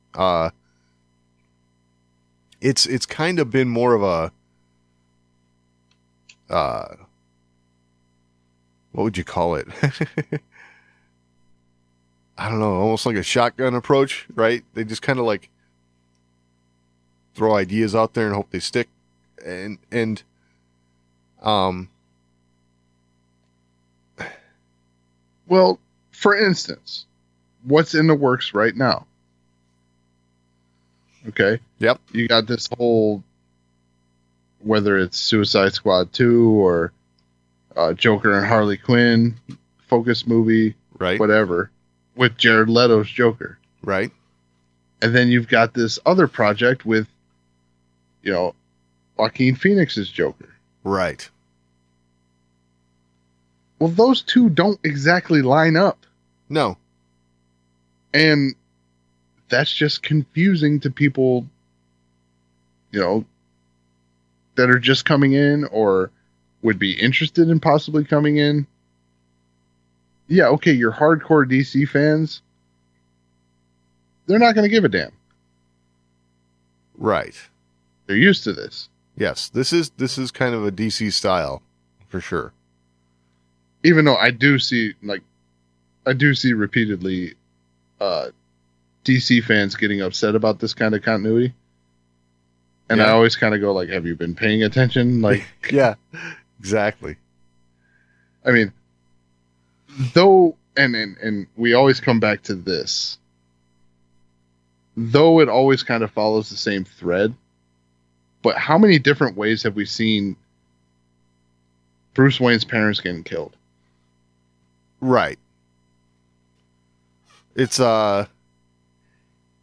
It's kind of been more of a what would you call it? I don't know, almost like a shotgun approach, right? They just kind of like throw ideas out there and hope they stick. And Well, for instance, what's in the works right now? Okay. Yep. You got this whole, whether it's Suicide Squad 2 or Joker and Harley Quinn focus movie, right, whatever, with Jared Leto's Joker. Right. And then you've got this other project with, Joaquin Phoenix's Joker. Right. Well, those two don't exactly line up. No. And that's just confusing to people, that are just coming in or would be interested in possibly coming in. Yeah, okay, your hardcore DC fans, they're not going to give a damn. Right. They're used to this. Yes, this is kind of a DC style, for sure. Even though I do see repeatedly DC fans getting upset about this kind of continuity. And yeah. I always kind of go like, have you been paying attention? Like, yeah, exactly. I mean, though, and we always come back to this, though it always kind of follows the same thread, but how many different ways have we seen Bruce Wayne's parents getting killed? Right. It's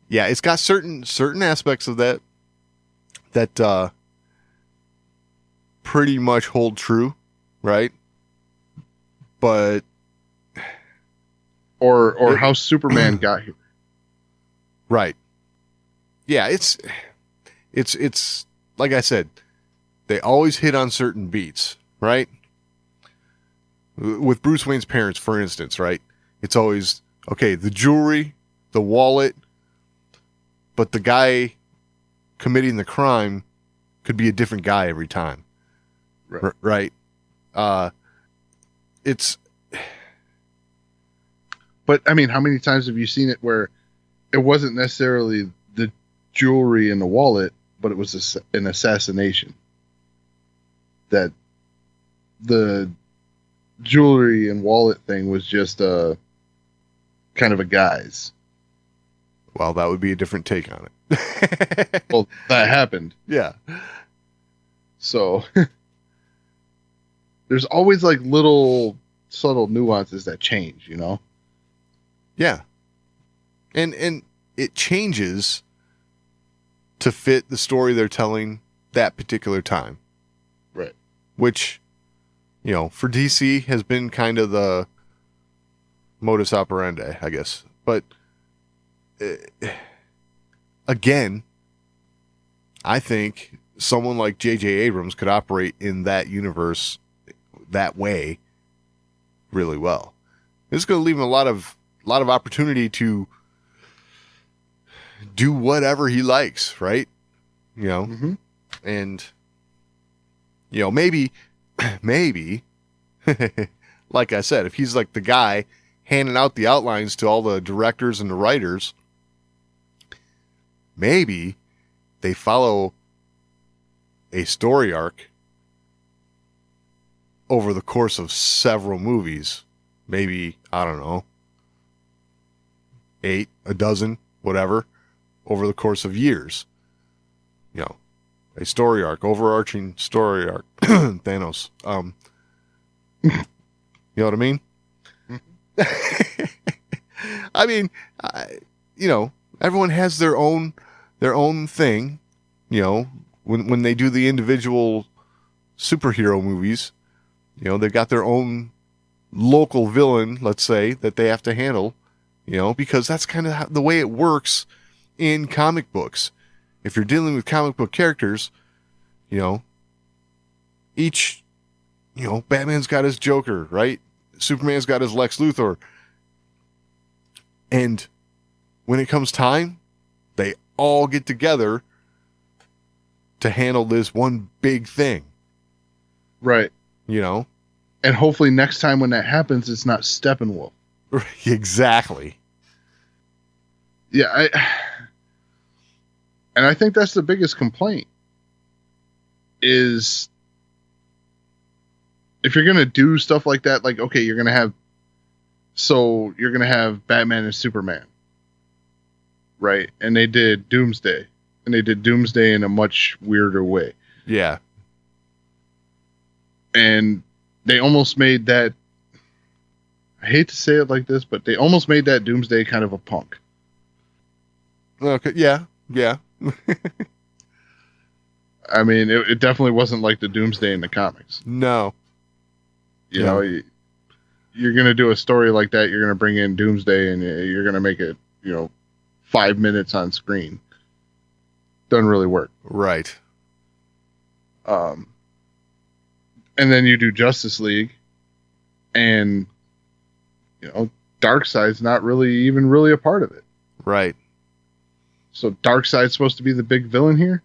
it's got certain aspects of that pretty much hold true, right? But or how Superman got here. Right. Yeah, it's like I said, they always hit on certain beats, right? With Bruce Wayne's parents, for instance, right? It's always, okay, the jewelry, the wallet, but the guy committing the crime could be a different guy every time. Right. It's... But, I mean, how many times have you seen it where it wasn't necessarily the jewelry and the wallet, but it was an assassination? That the jewelry and wallet thing was just a kind of a guise. Well, that would be a different take on it. Well, that happened. Yeah. So there's always like little subtle nuances that change, Yeah. And it changes to fit the story they're telling that particular time. Right. Which, for DC has been kind of the modus operandi, I guess. But again, I think someone like J.J. Abrams could operate in that universe that way really well. It's going to leave him a lot of opportunity to do whatever he likes, right? Mm-hmm. And maybe like I said, if he's like the guy handing out the outlines to all the directors and the writers, maybe they follow a story arc over the course of several movies. Maybe, I don't know, 8, a dozen, whatever, over the course of years. A story arc, overarching story arc. Thanos. You know what I mean? I mean, everyone has their own thing. When they do the individual superhero movies, they've got their own local villain, let's say, that they have to handle, because that's kind of the way it works in comic books. If you're dealing with comic book characters, each, Batman's got his Joker, right? Superman's got his Lex Luthor. And when it comes time, they all get together to handle this one big thing. Right. And hopefully next time when that happens, it's not Steppenwolf. Exactly. Yeah, And I think that's the biggest complaint is if you're going to do stuff like that, like, okay, you're going to have Batman and Superman, right? And they did Doomsday, and they did Doomsday in a much weirder way. Yeah. And they almost made that, I hate to say it like this, but they almost made that Doomsday kind of a punk. Okay. Yeah. Yeah. I mean, it definitely wasn't like the Doomsday in the comics. No. You know, you're going to do a story like that, you're going to bring in Doomsday, and you're going to make it, 5 minutes on screen. Doesn't really work. Right. And then you do Justice League, and, Darkseid's not really a part of it. Right. So Darkseid's supposed to be the big villain here,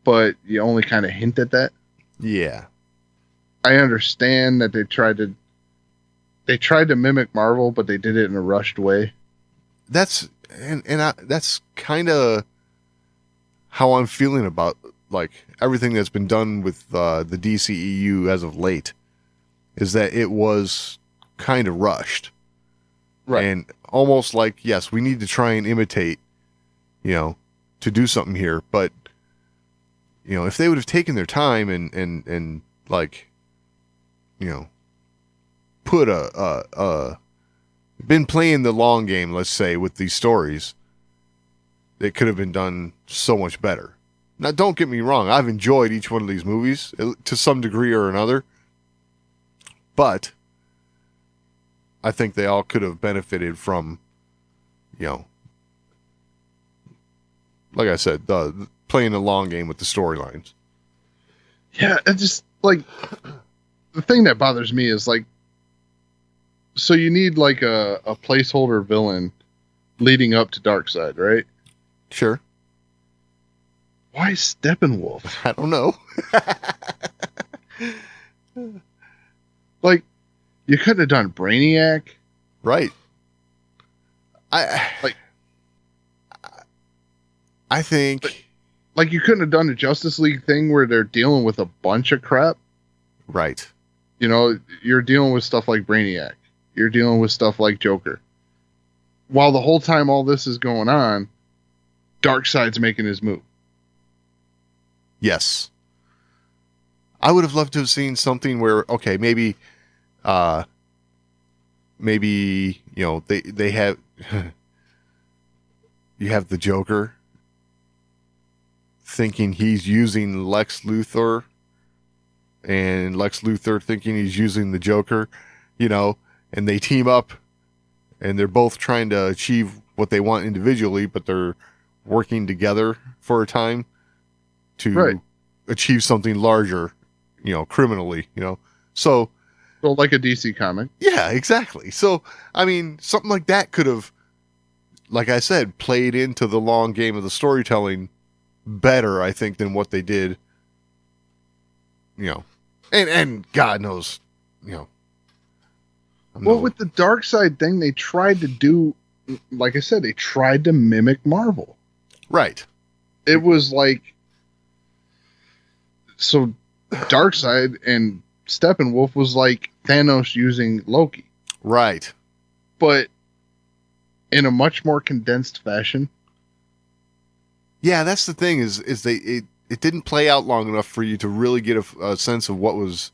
but you only kind of hint at that. Yeah. I understand that they tried to mimic Marvel, but they did it in a rushed way. That's kind of how I'm feeling about like everything that's been done with the DCEU as of late, is that it was kind of rushed. Right. And almost like, yes, we need to try and imitate, to do something here. But, if they would have taken their time and like, put been playing the long game, let's say, with these stories, it could have been done so much better. Now, don't get me wrong. I've enjoyed each one of these movies to some degree or another, but I think they all could have benefited from, like I said, playing the long game with the storylines. Yeah, it's just like the thing that bothers me is like, so you need like a placeholder villain leading up to Darkseid, right? Sure. Why Steppenwolf? I don't know. Like, you couldn't have done Brainiac. Right. I think like you couldn't have done a Justice League thing where they're dealing with a bunch of crap. Right. You're dealing with stuff like Brainiac. You're dealing with stuff like Joker. While the whole time all this is going on, Darkseid's making his move. Yes. I would have loved to have seen something where, okay, maybe they have you have the Joker thinking he's using Lex Luthor, and Lex Luthor thinking he's using the Joker, and they team up, and they're both trying to achieve what they want individually, but they're working together for a time to achieve something larger, criminally, So like a DC comic. Yeah, exactly. So, I mean, something like that could have, like I said, played into the long game of the storytelling better, I think, than what they did, and God knows, with the Darkseid thing, they tried to do, like I said, they tried to mimic Marvel. Right. It was like, so Darkseid and Steppenwolf was like Thanos using Loki. Right. But in a much more condensed fashion. Yeah, that's the thing is it didn't play out long enough for you to really get a sense of what was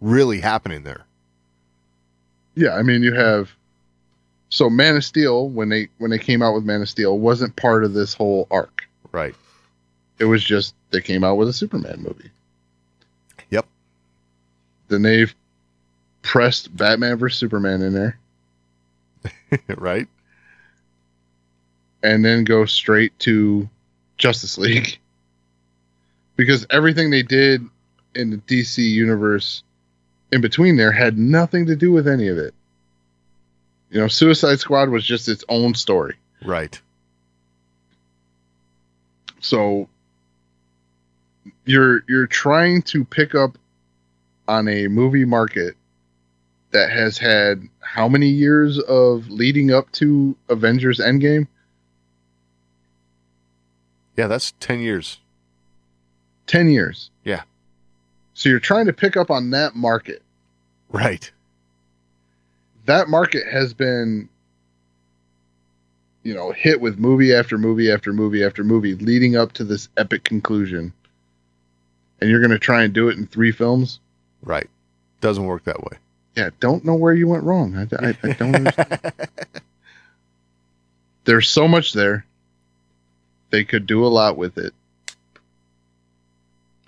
really happening there. Yeah, I mean, you have, so Man of Steel, when they came out with Man of Steel, wasn't part of this whole arc. Right. It was just, they came out with a Superman movie. Yep. Then they've pressed Batman vs. Superman in there. Right. And then go straight to Justice League. Because everything they did in the DC universe in between there had nothing to do with any of it. Suicide Squad was just its own story. Right. So you're trying to pick up on a movie market that has had how many years of leading up to Avengers Endgame? Yeah, that's 10 years. 10 years. Yeah. So you're trying to pick up on that market. Right. That market has been, hit with movie after movie after movie after movie leading up to this epic conclusion. And you're going to try and do it in 3 films? Right. Doesn't work that way. Yeah, don't know where you went wrong. I don't understand. There's so much there. They could do a lot with it.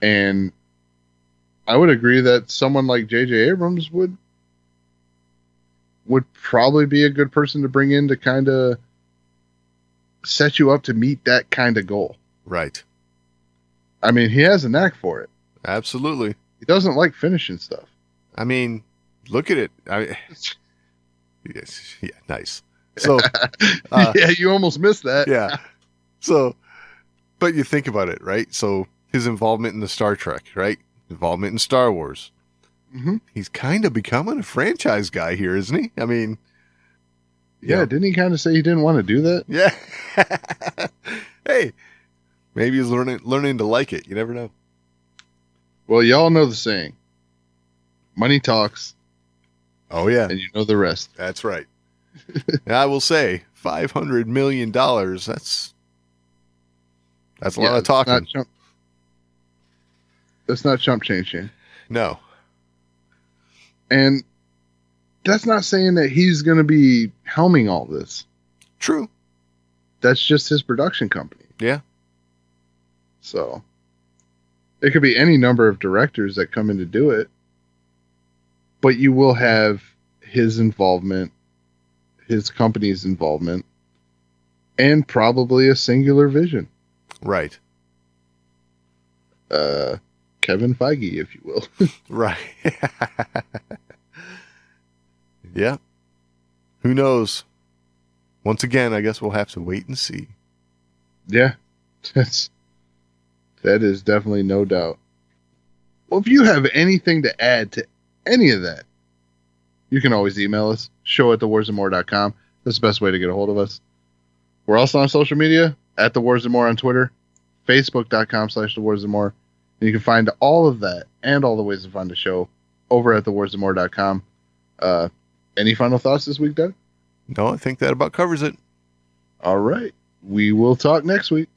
And I would agree that someone like J.J. Abrams would probably be a good person to bring in to kind of set you up to meet that kind of goal. Right. I mean, he has a knack for it. Absolutely. He doesn't like finishing stuff. I mean, look at it. Yes. Yeah, nice. So, yeah, you almost missed that. Yeah. So, but you think about it, right? So his involvement in the Star Trek, right? Involvement in Star Wars. Mm-hmm. He's kind of becoming a franchise guy here, isn't he? I mean, yeah, didn't he kind of say he didn't want to do that? Yeah. Hey, maybe he's learning to like it. You never know. Well, y'all know the saying. Money talks. Oh, yeah. And you know the rest. That's right. And I will say, $500 million, that's a lot of talking. That's not chump change, Shane. No. And that's not saying that he's going to be helming all this. True. That's just his production company. Yeah. So it could be any number of directors that come in to do it, but you will have his involvement, his company's involvement, and probably a singular vision. Right. Kevin Feige, if you will. Right. Yeah. Who knows? Once again, I guess we'll have to wait and see. Yeah. That is definitely no doubt. Well, if you have anything to add to any of that, you can always email us, show@thewarsandmore.com. That's the best way to get a hold of us. We're also on social media, @thewarsandmore on Twitter, facebook.com/thewarsandmore. And you can find all of that and all the ways to find the show over at thewarsandmore.com. Any final thoughts this week, Doug? No, I think that about covers it. All right. We will talk next week.